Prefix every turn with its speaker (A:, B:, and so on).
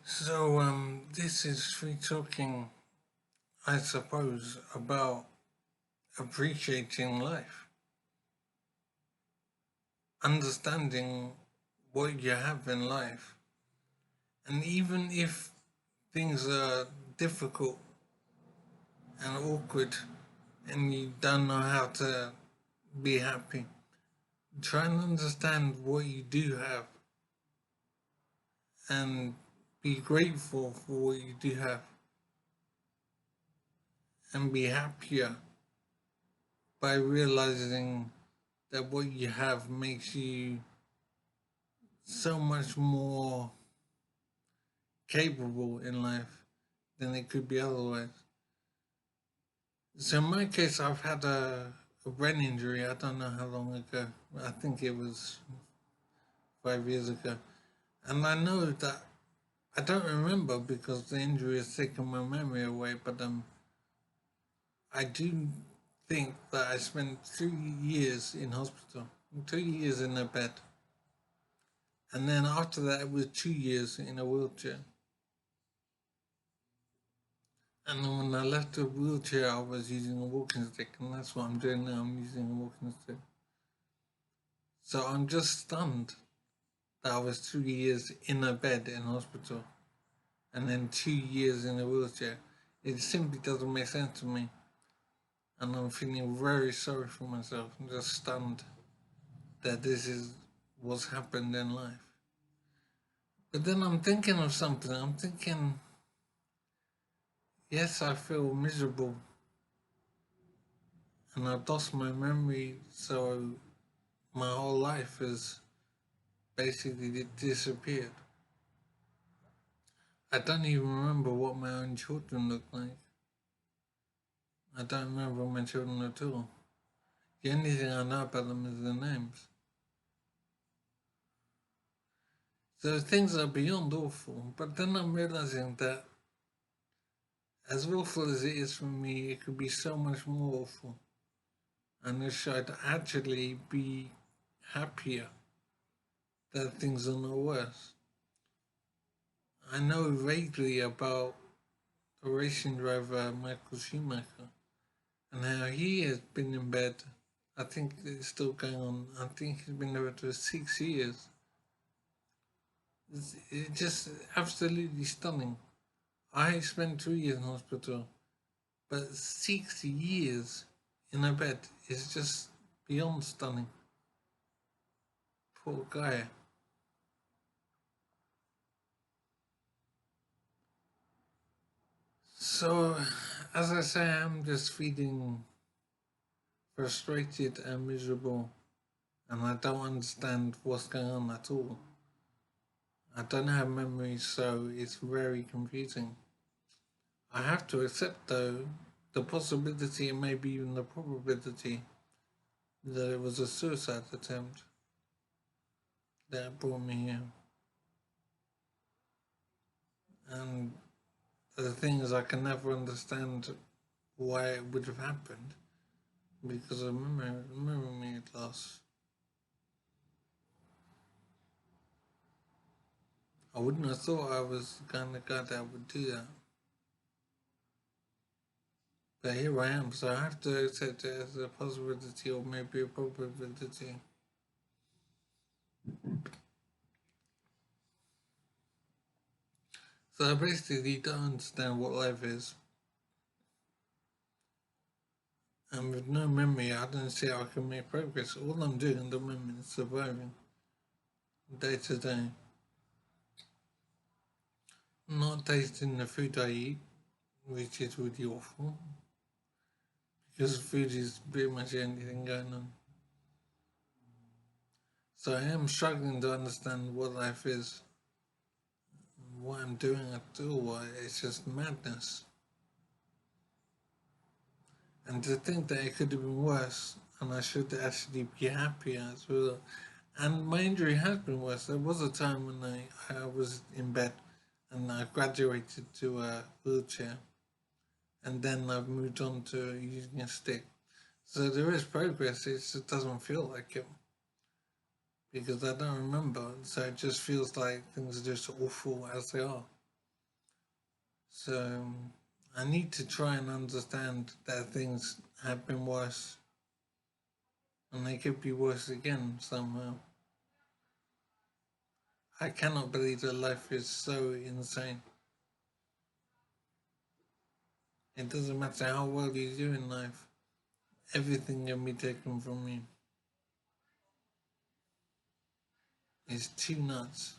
A: This is free talking, I suppose, about appreciating life, understanding what you have in life, and even if things are difficult and awkward and you don't know how to be happy, try and understand what you do have and be grateful for what you do have and be happier by realizing that what you have makes you so much more capable in life than it could be otherwise. So in my case, I've had a brain injury. I don't know how long ago. I think it was 5 years ago, and I know that I don't remember because the injury has taken my memory away. But I do think that I spent 2 years in hospital, 2 years in a bed, and then after that, it was 2 years in a wheelchair. And then when I left the wheelchair, I was using a walking stick, and that's what I'm doing now. I'm using a walking stick. So I'm just stunned that I was 2 years in a bed in hospital, and then 2 years in a wheelchair. It simply doesn't make sense to me, and I'm feeling very sorry for myself. I'm just stunned that this is what's happened in life. But then I'm thinking of something. I'm thinking, yes, I feel miserable, and I've lost my memory, so my whole life has basically disappeared. I don't even remember what my own children look like. I don't remember my children at all. The only thing I know about them is their names. So things are beyond awful, but then I'm realizing that as awful as it is for me, it could be so much more awful. And I should actually be happier that things are not worse. I know vaguely about the racing driver Michael Schumacher and how he has been in bed. I think it's still going on. I think he's been there for 6 years. It's just absolutely stunning. I spent 2 years in hospital, but 6 years in a bed is just beyond stunning. Poor guy. So, as I say, I'm just feeling frustrated and miserable, and I don't understand what's going on at all. I don't have memories, so it's very confusing. I have to accept, though, the possibility and maybe even the probability that it was a suicide attempt that brought me here. And the thing is, I can never understand why it would have happened because of memory loss. I wouldn't have thought I was the kind of guy that would do that. But here I am, so I have to accept it as a possibility or maybe a probability. So I basically don't understand what life is. And with no memory, I don't see how I can make progress. All I'm doing at the moment is surviving day to day. Not tasting the food I eat, which is really awful. Because food is pretty much anything going on. So I am struggling to understand what life is, what I'm doing at all. It's just madness. And to think that it could have been worse, and I should actually be happier as well. And my injury has been worse. There was a time when I was in bed and I graduated to a wheelchair, and then I've moved on to using a stick. So there is progress, it just doesn't feel like it because I don't remember. So it just feels like things are just awful as they are. So I need to try and understand that things have been worse and they could be worse again somehow. I cannot believe that life is so insane. It doesn't matter how well you do in life, everything can be taken from you. It's too nuts.